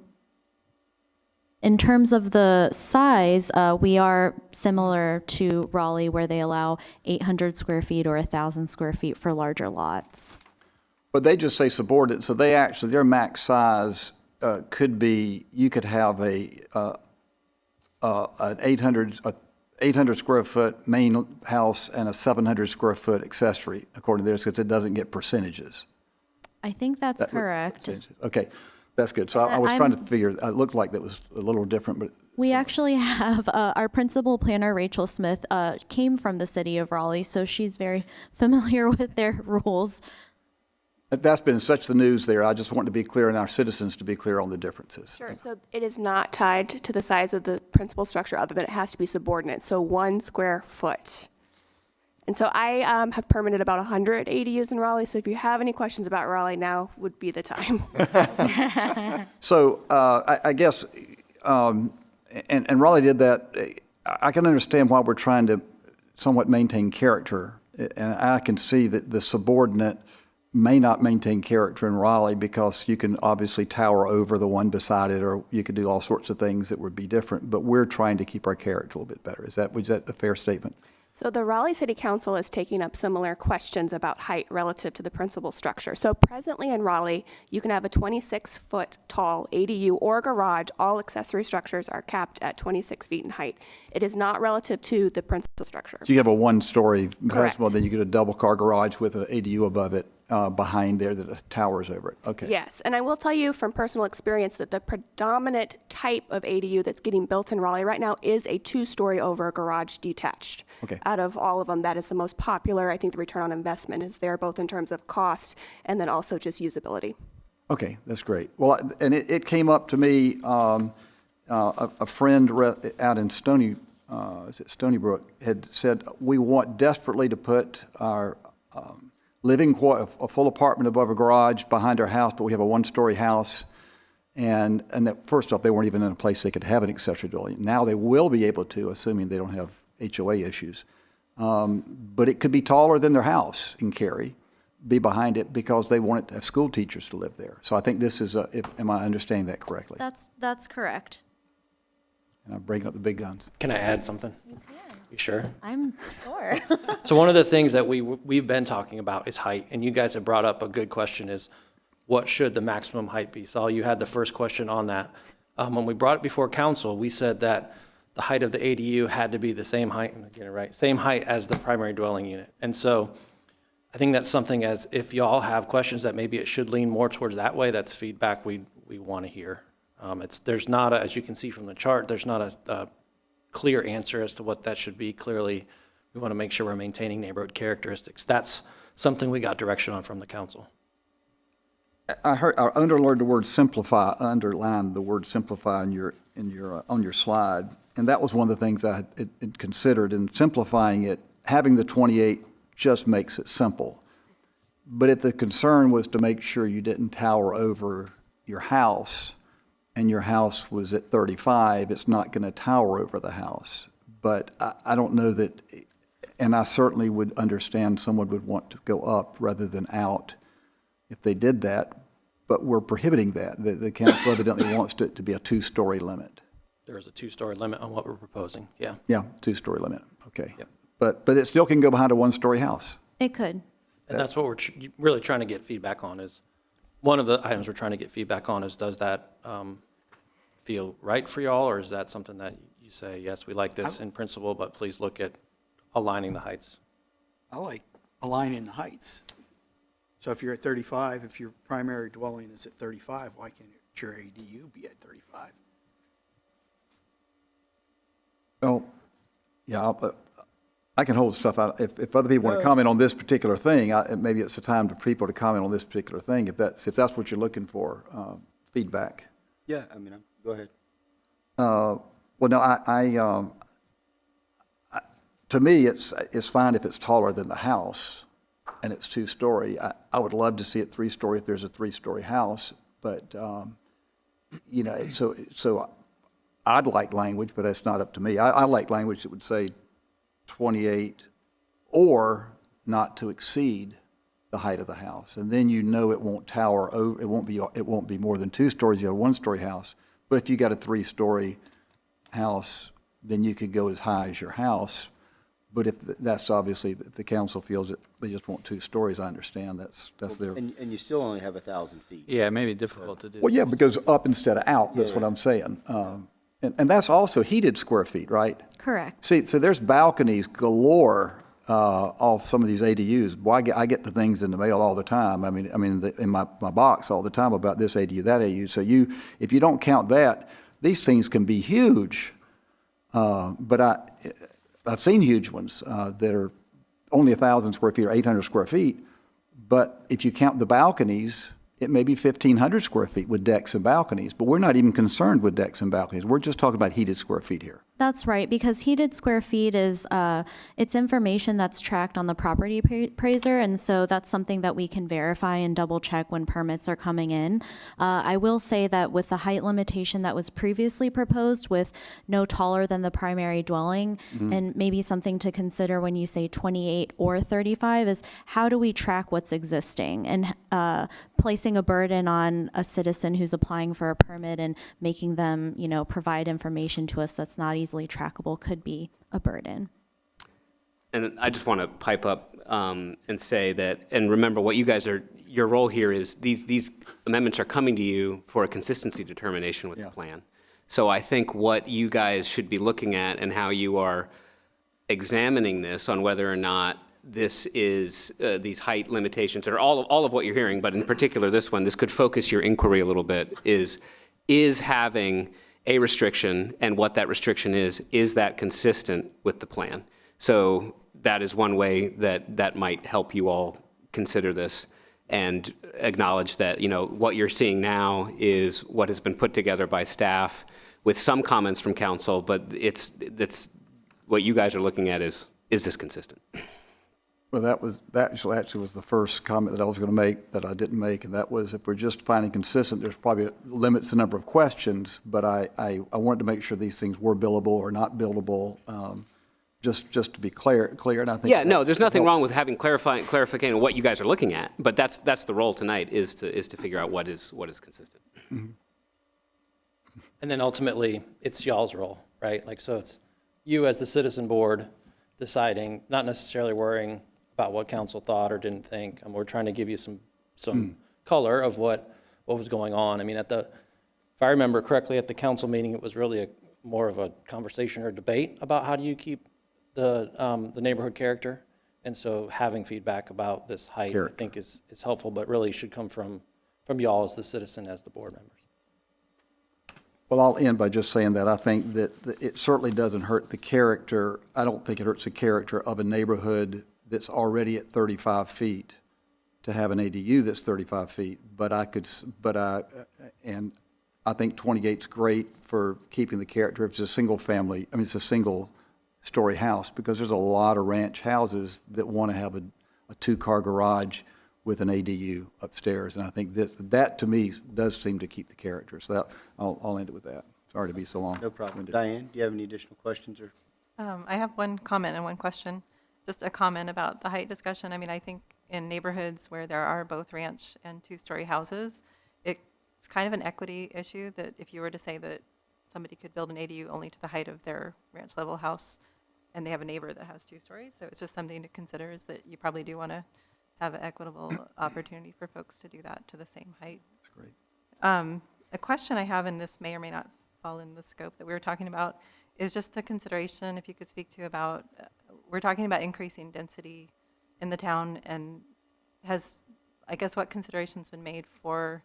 in terms of the size, we are similar to Raleigh where they allow 800 square feet or 1,000 square feet for larger lots. But they just say subordinate, so their max size could be, you could have an 800 square foot main house and a 700 square foot accessory, according to theirs, because it doesn't get percentages. I think that's correct. Okay, that's good. So I was trying to figure, it looked like that was a little different, but. We actually have, our principal planner, Rachel Smith, came from the city of Raleigh, so she's very familiar with their rules. That's been such the news there. I just want to be clear and our citizens to be clear on the differences. Sure. So it is not tied to the size of the principal structure other than it has to be subordinate. So 1 square foot. And so I have permitted about 100 ADUs in Raleigh. So if you have any questions about Raleigh, now would be the time. So I guess, and Raleigh did that. I can understand why we're trying to somewhat maintain character. And I can see that the subordinate may not maintain character in Raleigh because you can obviously tower over the one beside it, or you could do all sorts of things that would be different. But we're trying to keep our character a little bit better. Was that a fair statement? So the Raleigh City Council is taking up similar questions about height relative to the principal structure. So presently in Raleigh, you can have a 26-foot tall ADU or garage. All accessory structures are capped at 26 feet in height. It is not relative to the principal structure. So you have a one-story principal, Correct. then you get a double-car garage with an ADU above it, behind there that towers over it. Okay. Yes, and I will tell you from personal experience that the predominant type of ADU that's getting built in Raleigh right now is a 2-story over garage detached. Okay. Out of all of them, that is the most popular. I think the return on investment is there both in terms of cost and then also just usability. Okay, that's great. Well, and it came up to me, a friend out in Stony Brook had said, we want desperately to put our a full apartment above a garage behind our house, but we have a 1-story house. And that, first off, they weren't even in a place they could have an accessory dwelling. Now they will be able to, assuming they don't have HOA issues. But it could be taller than their house in Cary. be behind it because they wanted to have school teachers to live there. So I think this is, am I understanding that correctly? That's correct. And I'm breaking up the big guns. Can I add something? You can. You sure? I'm sure. So one of the things that we've been talking about is height, and you guys have brought up a good question is, what should the maximum height be? So you had the first question on that. When we brought it before council, we said that the height of the ADU had to be the same height, I'm getting it right, same height as the primary dwelling unit. And so I think that's something as if y'all have questions that maybe it should lean more towards that way, that's feedback we want to hear. There's not, as you can see from the chart, there's not a clear answer as to what that should be. Clearly, we want to make sure we're maintaining neighborhood characteristics. That's something we got direction on from the council. I underlined the word simplify, underlined the word simplify on your slide. And that was one of the things I had considered in simplifying it. Having the 28 just makes it simple. But if the concern was to make sure you didn't tower over your house, and your house was at 35, it's not going to tower over the house. But I don't know that, and I certainly would understand someone would want to go up rather than out if they did that, but we're prohibiting that. The council evidently wants it to be a 2-story limit. There is a 2-story limit on what we're proposing, yeah. Yeah, 2-story limit, okay. Yep. But it still can go behind a 1-story house. It could. And that's what we're really trying to get feedback on is, one of the items we're trying to get feedback on is, does that feel right for y'all, or is that something that you say, yes, we like this in principle, but please look at aligning the heights? I like aligning the heights. So if you're at 35, if your primary dwelling is at 35, why can't your ADU be at 35? Well, yeah, I can hold stuff out. If other people want to comment on this particular thing, maybe it's the time for people to comment on this particular thing, if that's what you're looking for, feedback. Yeah, I mean, go ahead. Well, no, to me, it's fine if it's taller than the house and it's 2-story. I would love to see it 3-story if there's a 3-story house, but, you know, so I'd like language, but that's not up to me. I like language that would say 28 or not to exceed the height of the house. And then you know it won't tower over, it won't be more than 2 stories. You have a 1-story house. But if you got a 3-story house, then you could go as high as your house. But if that's obviously, if the council feels that they just want 2 stories, I understand that's their. And you still only have 1,000 feet. Yeah, it may be difficult to do. Well, yeah, because up instead of out, that's what I'm saying. And that's also heated square feet, right? Correct. See, so there's balconies galore off some of these ADUs. Well, I get the things in the mail all the time. I mean, in my box all the time about this ADU, that ADU. So if you don't count that, these things can be huge. But I've seen huge ones that are only 1,000 square feet or 800 square feet. But if you count the balconies, it may be 1,500 square feet with decks and balconies, but we're not even concerned with decks and balconies. We're just talking about heated square feet here. That's right, because heated square feet is, it's information that's tracked on the property appraiser, and so that's something that we can verify and double check when permits are coming in. I will say that with the height limitation that was previously proposed with no taller than the primary dwelling, and maybe something to consider when you say 28 or 35 is how do we track what's existing, and placing a burden on a citizen who's applying for a permit and making them, provide information to us that's not easily trackable could be a burden. And I just want to pipe up and say that, and remember what you guys your role here is these amendments are coming to you for a consistency determination with the plan. So I think what you guys should be looking at and how you are examining this on whether or not this is these height limitations, or all of what you're hearing, but in particular this one, this could focus your inquiry a little bit, is having a restriction, and what that restriction is that consistent with the plan? So that is one way that might help you all consider this and acknowledge that, what you're seeing now is what has been put together by staff with some comments from council, but that's what you guys are looking at is this consistent? Well, that actually was the first comment that I was going to make that I didn't make, and that was if we're just finding consistent, there's probably limits the number of questions, but I wanted to make sure these things were billable or not billable, just to be clear, and I think. Yeah, no, that there's nothing wrong helps. with having clarification of what you guys are looking at, but that's the role tonight, is to figure out what is consistent. And then ultimately, it's y'all's role, right? Like, so it's you as the citizen board deciding, not necessarily worrying about what council thought or didn't think. And we're trying to give you some color of what was going on. I mean, if I remember correctly, at the council meeting, it was really more of a conversation or debate about how do you keep the neighborhood character. And so having feedback about this height, Character. I think is helpful, but really should come from y'all as the citizen, as the board members. Well, I'll end by just saying that I think that it certainly doesn't hurt the character. I don't think it hurts the character of a neighborhood that's already at 35 feet to have an ADU that's 35 feet. And I think 28's great for keeping the character. If it's a single family, I mean, it's a single story house, because there's a lot of ranch houses that want to have a two-car garage with an ADU upstairs. And I think that to me does seem to keep the character. So I'll end it with that. Sorry to be so long. No problem. Diane, do you have any additional questions or? I have one comment and one question. Just a comment about the height discussion. I mean, I think in neighborhoods where there are both ranch and two-story houses, it's kind of an equity issue that if you were to say that somebody could build an ADU only to the height of their ranch-level house and they have a neighbor that has 2 stories, so it's just something to consider, is that you probably do want to have an equitable opportunity for folks to do that to the same height. That's great. A question I have, and this may or may not fall in the scope that we were talking about, is just the consideration, if you could speak to about, we're talking about increasing density in the town, and I guess what considerations been made for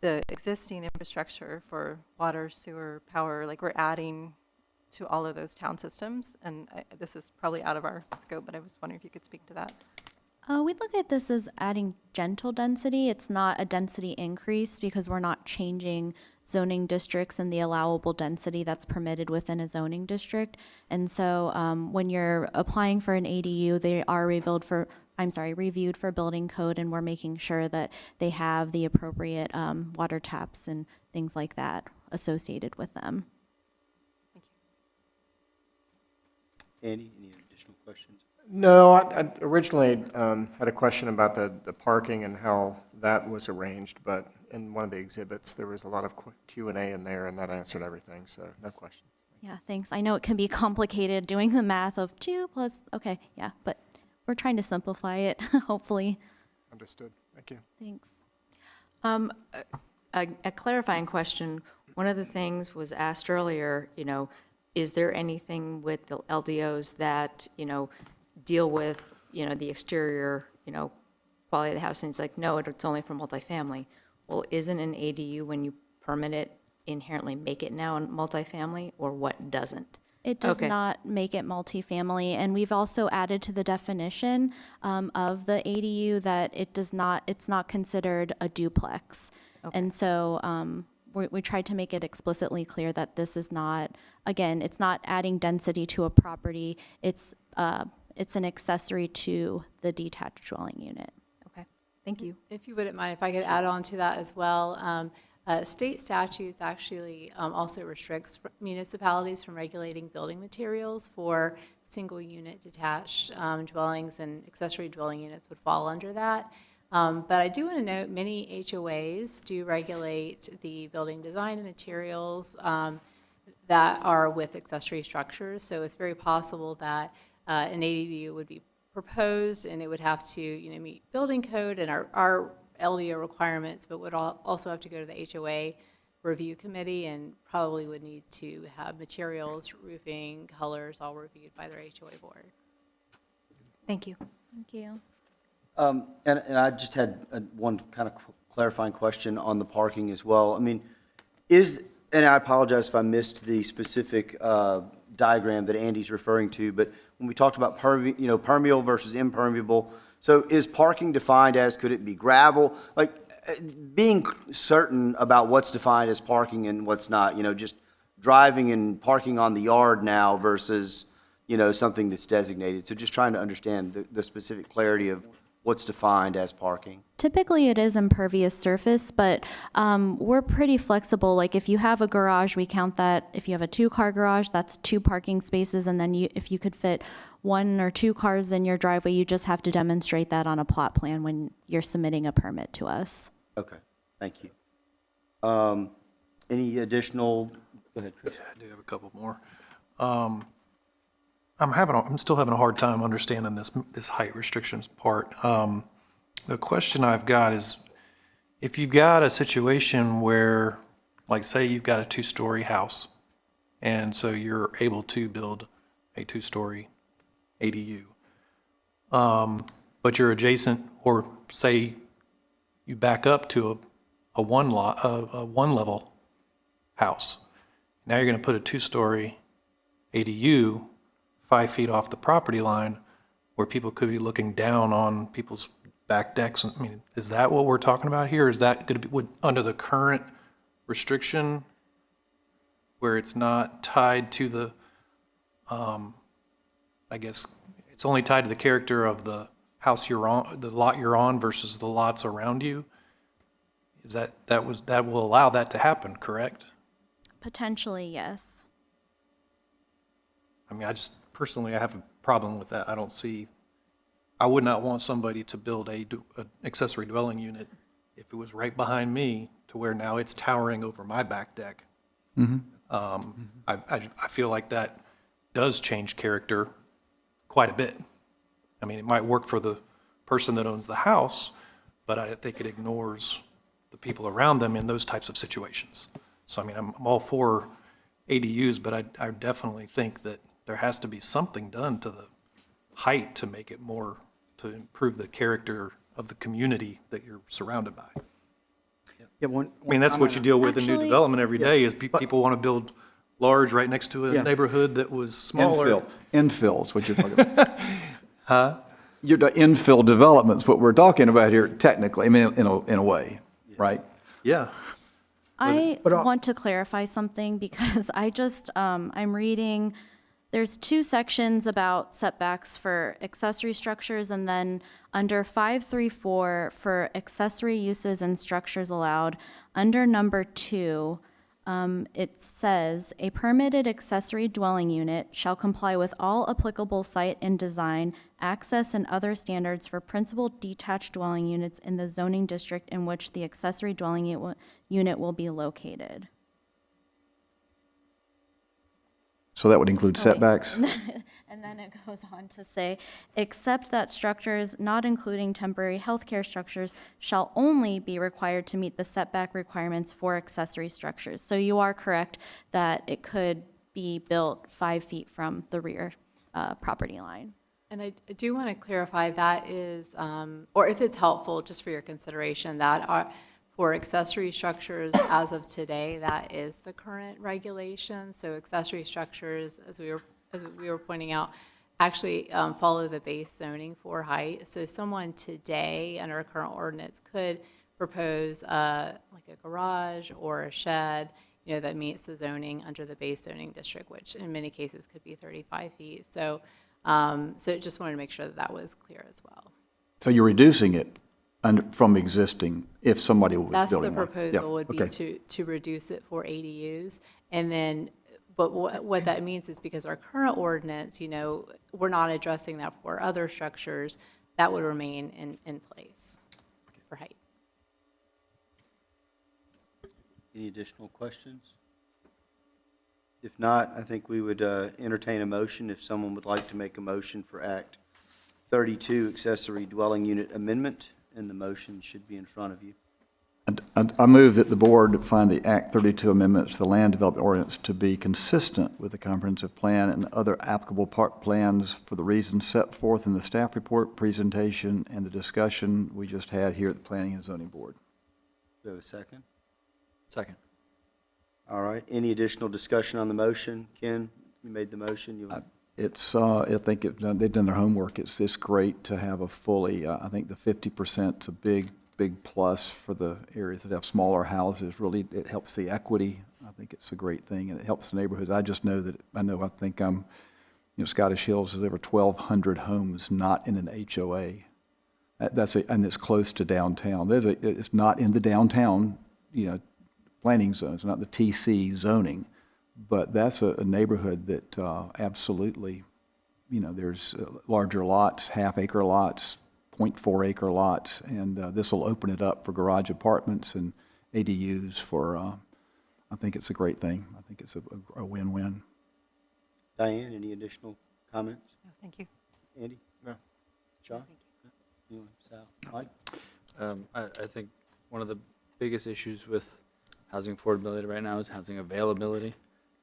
the existing infrastructure for water, sewer, power? Like, we're adding to all of those town systems, and this is probably out of our scope, but I was wondering if you could speak to that. We look at this as adding gentle density. It's not a density increase because we're not changing zoning districts and the allowable density that's permitted within a zoning district. And so when you're applying for an ADU, they are reviewed for building code, and we're making sure that they have the appropriate water taps and things like that associated with them. Andy, any additional questions? No, I originally had a question about the parking and how that was arranged, but in one of the exhibits, there was a lot of Q&A in there, and that answered everything, so no questions. Yeah, thanks. I know it can be complicated doing the math of 2 plus, okay, yeah, but we're trying to simplify it, hopefully. Understood. Thank you. Thanks. A clarifying question. One of the things was asked earlier, is there anything with the LDOs that, deal with, the exterior, quality of the house? And it's like, no, it's only for multifamily. Well, isn't an ADU, when you permit it, inherently make it now multifamily, or what doesn't? It does Okay. not make it multifamily, and we've also added to the definition of the ADU that it's not considered a duplex. Okay. And so we tried to make it explicitly clear that this is not, again, it's not adding density to a property. It's an accessory to the detached dwelling unit. Okay, thank you. If you wouldn't mind, if I could add on to that as well. State statutes actually also restricts municipalities from regulating building materials for single-unit detached dwellings, and accessory dwelling units would fall under that. But I do want to note many HOAs do regulate the building design and materials that are with accessory structures. So it's very possible that an ADU would be proposed, and it would have to meet building code and our LDO requirements, but would also have to go to the HOA review committee, and probably would need to have materials, roofing, colors, all reviewed by their HOA board. Thank you. Thank you. And I just had one kind of clarifying question on the parking as well. I mean, and I apologize if I missed the specific diagram that Andy's referring to, but when we talked about permeable versus impermeable, so is parking defined as, could it be gravel? Like, being certain about what's defined as parking and what's not, just driving and parking on the yard now versus, something that's designated. So just trying to understand the specific clarity of what's defined as parking? Typically, it is impervious surface, but we're pretty flexible. Like if you have a garage, we count that. If you have a 2-car garage, that's 2 parking spaces. And then if you could fit 1 or 2 cars in your driveway, you just have to demonstrate that on a plot plan when you're submitting a permit to us. Okay, thank you. Any additional, go ahead, Chris. Yeah, I do have a couple more. I'm still having a hard time understanding this height restrictions part. The question I've got is, if you've got a situation where, like say you've got a 2-story house, and so you're able to build a 2-story ADU, but you're adjacent, or say you back up to a one-level house. Now you're going to put a 2-story ADU 5 feet off the property line where people could be looking down on people's back decks. I mean, is that what we're talking about here? Is that going to be under the current restriction where it's not tied to the, I guess, it's only tied to the character of the house you're on, the lot you're on versus the lots around you? Is that will allow that to happen, correct? Potentially, yes. I mean, personally, I have a problem with that. I would not want somebody to build an accessory dwelling unit if it was right behind me to where now it's towering over my back deck. I feel like that does change character quite a bit. I mean, it might work for the person that owns the house, but I think it ignores the people around them in those types of situations. So, I mean, I'm all for ADUs, but I definitely think that there has to be something done to the height to make it more, to improve the character of the community that you're surrounded by. Yeah, I mean, that's what you deal with in new Actually- development every day, is people want to build large right next to a Yeah. neighborhood that was smaller. Infill is what you're talking about. Huh? Your infill development's what we're talking about here technically, I mean, in a way, right? Yeah. I want to clarify something because I'm reading, there's 2 sections about setbacks for accessory structures, and then under 534 for accessory uses and structures allowed, under number 2, it says, a permitted accessory dwelling unit shall comply with all applicable site and design, access, and other standards for principal detached dwelling units in the zoning district in which the accessory dwelling unit will be located. So that would include setbacks? And then it goes on to say, except that structures not including temporary healthcare structures shall only be required to meet the setback requirements for accessory structures. So you are correct that it could be built 5 feet from the rear property line. And I do want to clarify that is, or if it's helpful, just for your consideration, that for accessory structures as of today, that is the current regulation. So accessory structures, as we were pointing out, actually follow the base zoning for height. So someone today under a current ordinance could propose like a garage or a shed, that meets the zoning under the base zoning district, which in many cases could be 35 feet. So just wanted to make sure that was clear as well. So you're reducing it from existing if somebody was That's building the one? proposal Yeah, would be okay. to reduce it for ADUs. And then, but what that means is because our current ordinance, we're not addressing that for other structures, that would remain in place for height. Any additional questions? If not, I think we would entertain a motion if someone would like to make a motion for Act 32 Accessory Dwelling Unit Amendment, and the motion should be in front of you. I move that the board find the Act 32 amendments to the Land Development Ordinance to be consistent with the comprehensive plan and other applicable park plans for the reasons set forth in the staff report presentation and the discussion we just had here at the Planning and Zoning Board. Do we have a second? Second. All right. Any additional discussion on the motion? Ken, you made the motion. I think they've done their homework. It's great to have a fully, I think the 50% is a big plus for the areas that have smaller houses. Really, it helps the equity. I think it's a great thing, and it helps the neighborhoods. I just know that, I think Scottish Hills is over 1,200 homes not in an HOA. And it's close to downtown. It's not in the downtown, planning zone. It's not the TC zoning, but that's a neighborhood that absolutely, there's larger lots, half-acre lots, 0.4-acre lots, and this will open it up for garage apartments and ADUs for, I think it's a great thing. I think it's a win-win. Diane, any additional comments? No, thank you. Andy? No. John? You, Sal? Mike? I think one of the biggest issues with housing affordability right now is housing availability.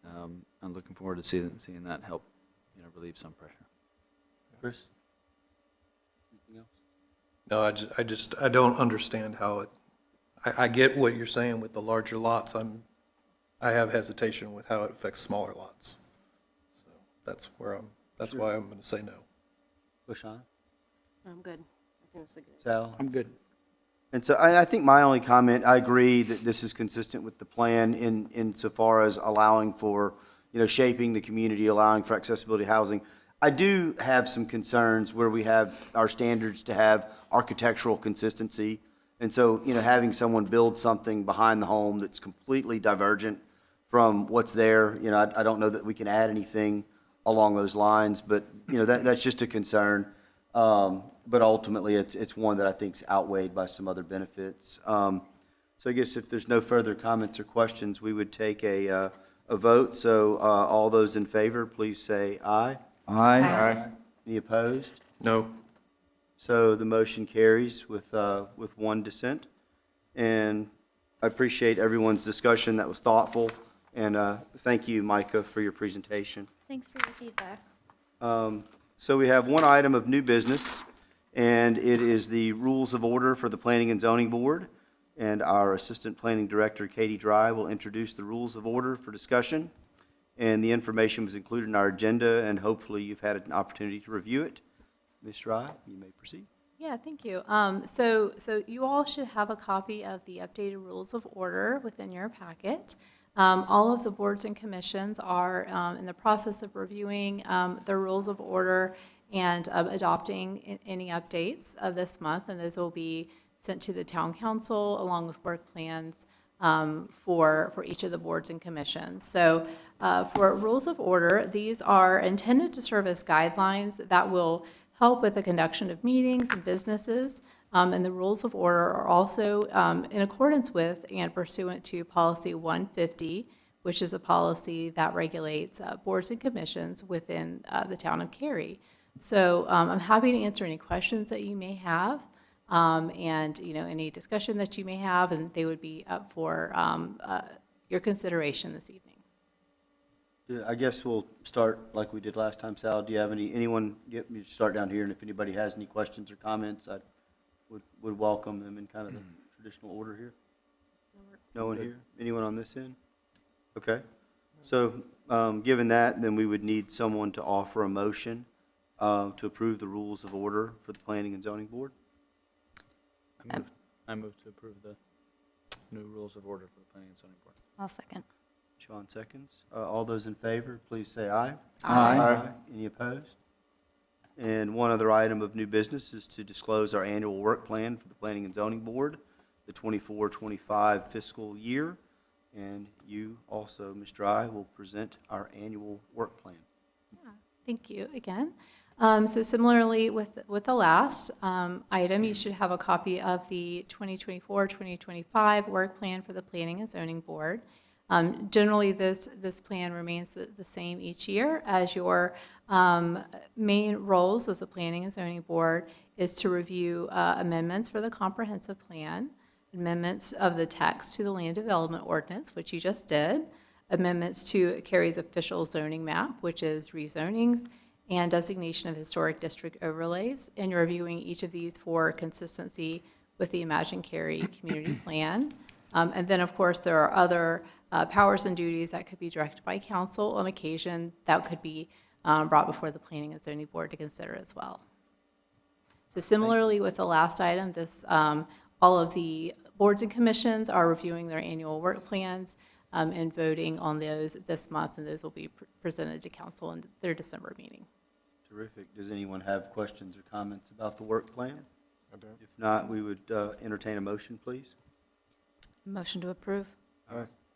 I'm looking forward to seeing that help, relieve some pressure. Chris? Anything else? No, I don't understand how it, I get what you're saying with the larger lots. I have hesitation with how it affects smaller lots. So that's why I'm going to say no. Bushon? I'm good. I think that's a good. Sal? I'm good. And so I think my only comment, I agree that this is consistent with the plan insofar as allowing for, shaping the community, allowing for accessibility housing. I do have some concerns where we have our standards to have architectural consistency. And so, having someone build something behind the home that's completely divergent from what's there, I don't know that we can add anything along those lines, but, that's just a concern. But ultimately, it's one that I think is outweighed by some other benefits. So I guess if there's no further comments or questions, we would take a vote. So all those in favor, please say aye. Aye. Any opposed? No. So the motion carries with one dissent. And I appreciate everyone's discussion. That was thoughtful. And thank you, Micah, for your presentation. Thanks for your feedback. So we have one item of new business, and it is the rules of order for the Planning and Zoning Board. And our Assistant Planning Director, Katie Dry, will introduce the rules of order for discussion. And the information was included in our agenda, and hopefully you've had an opportunity to review it. Ms. Dry, you may proceed. Yeah, thank you. So you all should have a copy of the updated rules of order within your packet. All of the boards and commissions are in the process of reviewing the rules of order and adopting any updates this month, and those will be sent to the town council along with work plans for each of the boards and commissions. So for rules of order, these are intended to serve as guidelines that will help with the conduction of meetings and businesses. And the rules of order are also in accordance with and pursuant to Policy 150, which is a policy that regulates boards and commissions within the town of Cary. So I'm happy to answer any questions that you may have, and any discussion that you may have, and they would be up for your consideration this evening. I guess we'll start like we did last time. Sal, do you have anyone, you start down here, and if anybody has any questions or comments, I would welcome them in kind of the traditional order here. No one here? Anyone on this end? Okay. So given that, then we would need someone to offer a motion to approve the rules of order for the Planning and Zoning Board. I move to approve the new rules of order for the Planning and Zoning Board. I'll second. Sean seconds. All those in favor, please say aye. Aye. Any opposed? And one other item of new business is to disclose our annual work plan for the Planning and Zoning Board, the 24-25 fiscal year. And you also, Ms. Dry, will present our annual work plan. Yeah, thank you again. So similarly with the last item, you should have a copy of the 2024-2025 work plan for the Planning and Zoning Board. Generally, this plan remains the same each year, as your main roles as the Planning and Zoning Board is to review amendments for the comprehensive plan, amendments of the text to the land development ordinance, which you just did, amendments to Cary's official zoning map, which is rezonings, and designation of historic district overlays, and you're reviewing each of these for consistency with the Imagine Cary community plan. And then, of course, there are other powers and duties that could be directed by council on occasion that could be brought before the Planning and Zoning Board to consider as well. So similarly with the last item, this all of the boards and commissions are reviewing their annual work plans and voting on those this month, and those will be presented to council in their December meeting. Terrific. Does anyone have questions or comments about the work plan? I do. If not, we would entertain a motion, please. Motion to approve?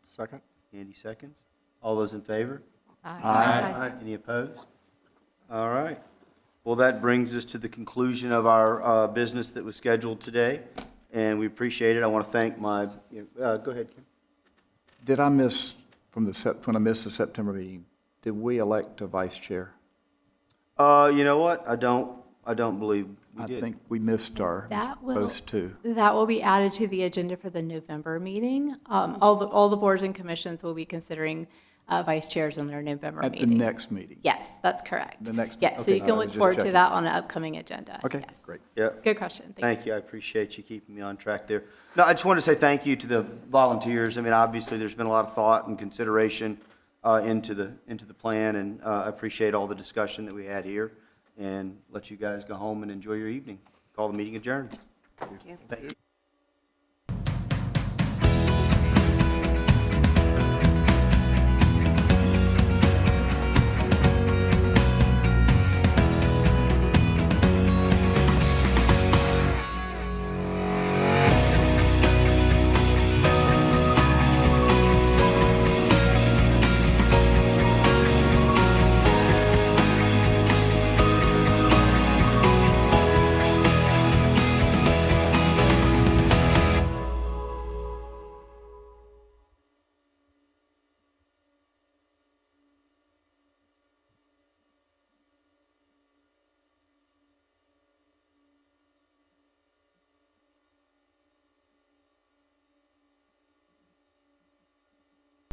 Second? Andy seconds. All those in favor? Aye. Any opposed? All right. Well, that brings us to the conclusion of our business that was scheduled today, and we appreciate it. I want to thank my, go ahead, Kim. Did I miss, when I missed the September meeting, did we elect a vice chair? You know what? I don't believe we I did. think we missed our, That will- supposed to. That will be added to the agenda for the November meeting. All the boards and commissions will be considering vice chairs in their November At the meetings. next meeting? Yes, that's correct. The next- Yes, so okay, you can I was look just forward to checking. that on an upcoming agenda. Okay, Yes. great. Yep. Good question. Thank you. I appreciate you keeping me on track there. No, I just want to say thank you to the volunteers. I mean, obviously, there's been a lot of thought and consideration into the plan, and I appreciate all the discussion that we had here, and let you guys go home and enjoy your evening. Call the meeting adjourned. Thank you. Thank you.